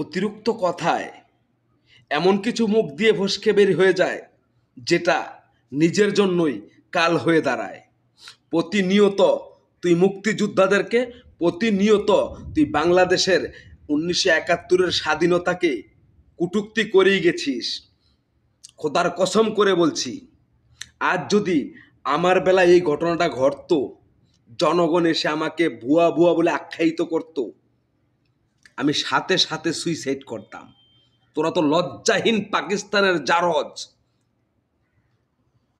অতিরিক্ত কথায় এমন কিছু মুখ দিয়ে ফসকে বের হয়ে যায় যেটা নিজের জন্যই কাল হয়ে দাঁড়ায়। প্রতিনিয়ত তুই মুক্তিযোদ্ধাদেরকে, প্রতিনিয়ত তুই বাংলাদেশের 1971-এর স্বাধীনতাকে কটূক্তি করেই গেছিস। খোদার কসম করে বলছি, আজ যদি আমার বেলায় এই ঘটনাটা ঘটতো, জনগণ এসে আমাকে ভুয়া ভুয়া বলে আখ্যায়িত করতো, আমি সাথে সাথে সুইসাইড করতাম। তোরা তো লজ্জাহীন পাকিস্তানের জারজ।